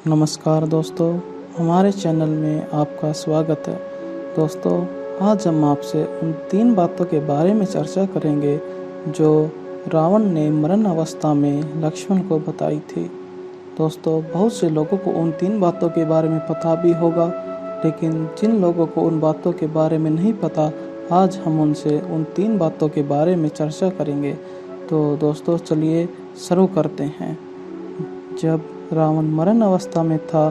नमस्कार दोस्तों, हमारे चैनल में आपका स्वागत है। दोस्तों, आज हम आपसे उन 3 बातों के बारे में चर्चा करेंगे जो रावण ने मरण अवस्था में लक्ष्मण को बताई थी। दोस्तों, बहुत से लोगों को उन 3 बातों के बारे में पता भी होगा, लेकिन जिन लोगों को उन बातों के बारे में नहीं पता, आज हम उनसे उन 3 बातों के बारे में चर्चा करेंगे। तो दोस्तों, चलिए शुरू करते हैं। जब रावण मरण अवस्था में था,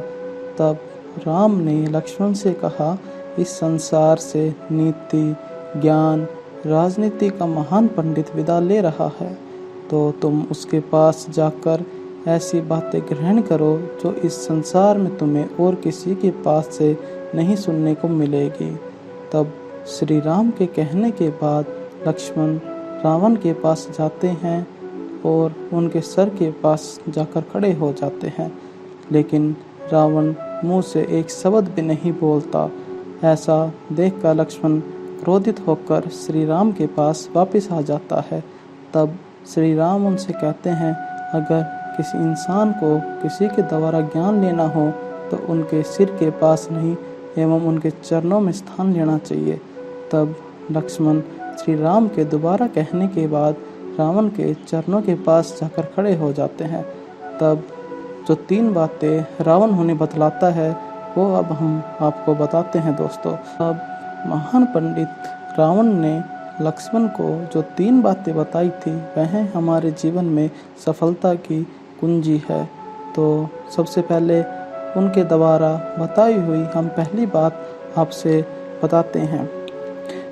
तब राम ने लक्ष्मण से कहा, इस संसार से नीति, ज्ञान, राजनीति का महान पंडित विदा ले रहा है, तो तुम उसके पास जाकर ऐसी बातें ग्रहण करो जो इस संसार में तुम्हें और किसी के पास से नहीं सुनने को मिलेगी। तब श्री राम के कहने के बाद लक्ष्मण रावण के पास जाते हैं और उनके सर के पास जाकर खड़े हो जाते हैं, लेकिन रावण मुंह से एक शब्द भी नहीं बोलता। ऐसा देखकर लक्ष्मण क्रोधित होकर श्री राम के पास वापस आ जाता है। तब श्री राम उनसे कहते हैं, अगर किसी इंसान को किसी के द्वारा ज्ञान लेना हो तो उनके सिर के पास नहीं एवं उनके चरणों में स्थान लेना चाहिए। तब लक्ष्मण श्री राम के दोबारा कहने के बाद रावण के चरणों के पास जाकर खड़े हो जाते हैं। तब जो 3 बातें रावण उन्हें बतलाता है, वो अब हम आपको बताते हैं। दोस्तों, अब महान पंडित रावण ने लक्ष्मण को जो 3 बातें बताई थी, वह हमारे जीवन में सफलता की कुंजी है। तो सबसे पहले उनके द्वारा बताई हुई हम पहली बात आपसे बताते हैं।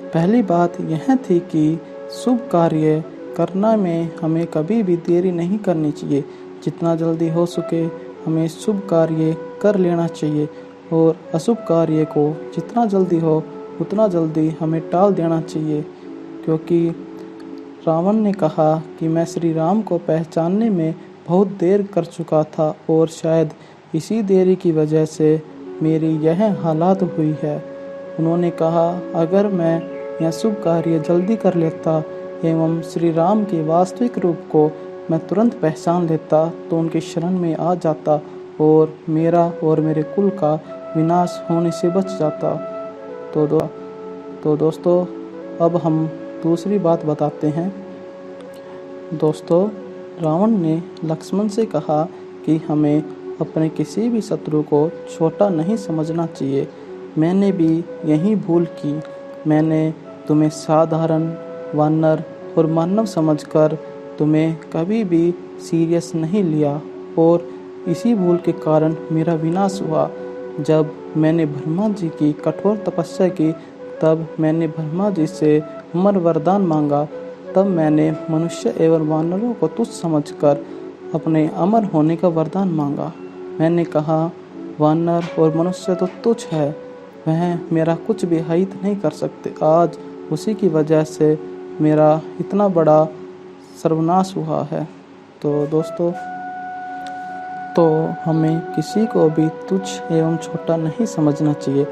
पहली बात यह थी कि शुभ कार्य करना में हमें कभी भी देरी नहीं करनी चाहिए। जितना जल्दी हो सके हमें शुभ कार्य कर लेना चाहिए और अशुभ कार्य को जितना जल्दी हो उतना जल्दी हमें टाल देना चाहिए, क्योंकि रावण ने कहा कि मैं श्री राम को पहचानने में बहुत देर कर चुका था और शायद इसी देरी की वजह से मेरी यह हालत हुई है। उन्होंने कहा, अगर मैं यह शुभ कार्य जल्दी कर लेता एवं श्री राम के वास्तविक रूप को मैं तुरंत पहचान लेता तो उनके शरण में आ जाता और मेरा और मेरे कुल का विनाश होने से बच जाता। तो दोस्तों, अब हम दूसरी बात बताते हैं। दोस्तों, रावण ने लक्ष्मण से कहा कि हमें अपने किसी भी शत्रु को छोटा नहीं समझना चाहिए। मैंने भी यही भूल की। मैंने तुम्हें साधारण वानर और मानव समझकर तुम्हें कभी भी सीरियस नहीं लिया और इसी भूल के कारण मेरा विनाश हुआ। जब मैंने ब्रह्मा जी की कठोर तपस्या की, तब मैंने ब्रह्मा जी से अमर वरदान मांगा। तब मैंने मनुष्य एवं वानरों को तुच्छ समझकर अपने अमर होने का वरदान मांगा। मैंने कहा, वानर और मनुष्य तो तुच्छ है, वह मेरा कुछ भी हित नहीं कर सकते। आज उसी की वजह से मेरा इतना बड़ा सर्वनाश हुआ है। तो दोस्तों, तो हमें किसी को भी तुच्छ एवं छोटा नहीं समझना चाहिए।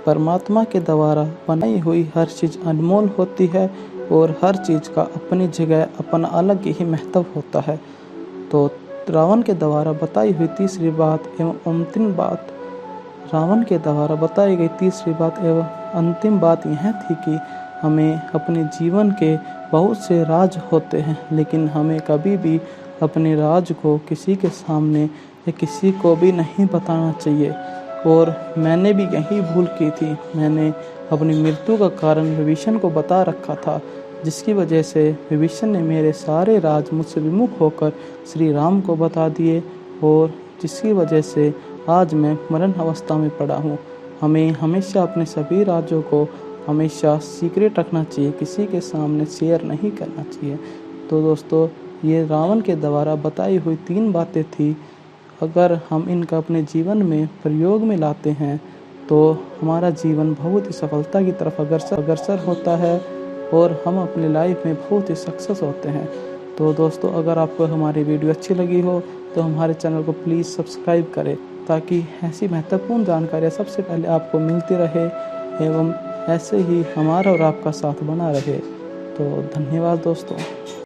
परमात्मा के द्वारा बनाई हुई हर चीज़ अनमोल होती है और हर चीज़ का अपनी जगह अपना अलग ही महत्व होता है। तो रावण के द्वारा बताई हुई तीसरी बात एवं अंतिम बात रावण के द्वारा बताई गई तीसरी बात एवं अंतिम बात यह थी कि हमें अपने जीवन के बहुत से राज होते हैं, लेकिन हमें कभी भी अपने राज को किसी के सामने या किसी को भी नहीं बताना चाहिए। और मैंने भी यही भूल की थी। मैंने अपनी मृत्यु का कारण विभीषण को बता रखा था, जिसकी वजह से विभीषण ने मेरे सारे राज मुझसे विमुख होकर श्री राम को बता दिए और जिसकी वजह से आज मैं मरण अवस्था में पड़ा हूँ। हमें हमेशा अपने सभी राज्यों को हमेशा सीक्रेट रखना चाहिए, किसी के सामने शेयर नहीं करना चाहिए। तो दोस्तों, ये रावण के द्वारा बताई हुई 3 बातें थी। अगर हम इनका अपने जीवन में प्रयोग में लाते हैं तो हमारा जीवन बहुत ही सफलता की तरफ अग्रसर होता है और हम अपनी लाइफ में बहुत ही सक्सेस होते हैं। तो दोस्तों, अगर आपको हमारी वीडियो अच्छी लगी हो तो हमारे चैनल को प्लीज़ सब्सक्राइब करें, ताकि ऐसी महत्वपूर्ण जानकारियाँ सबसे पहले आपको मिलती रहे एवं ऐसे ही हमारा और आपका साथ बना रहे। तो धन्यवाद दोस्तों।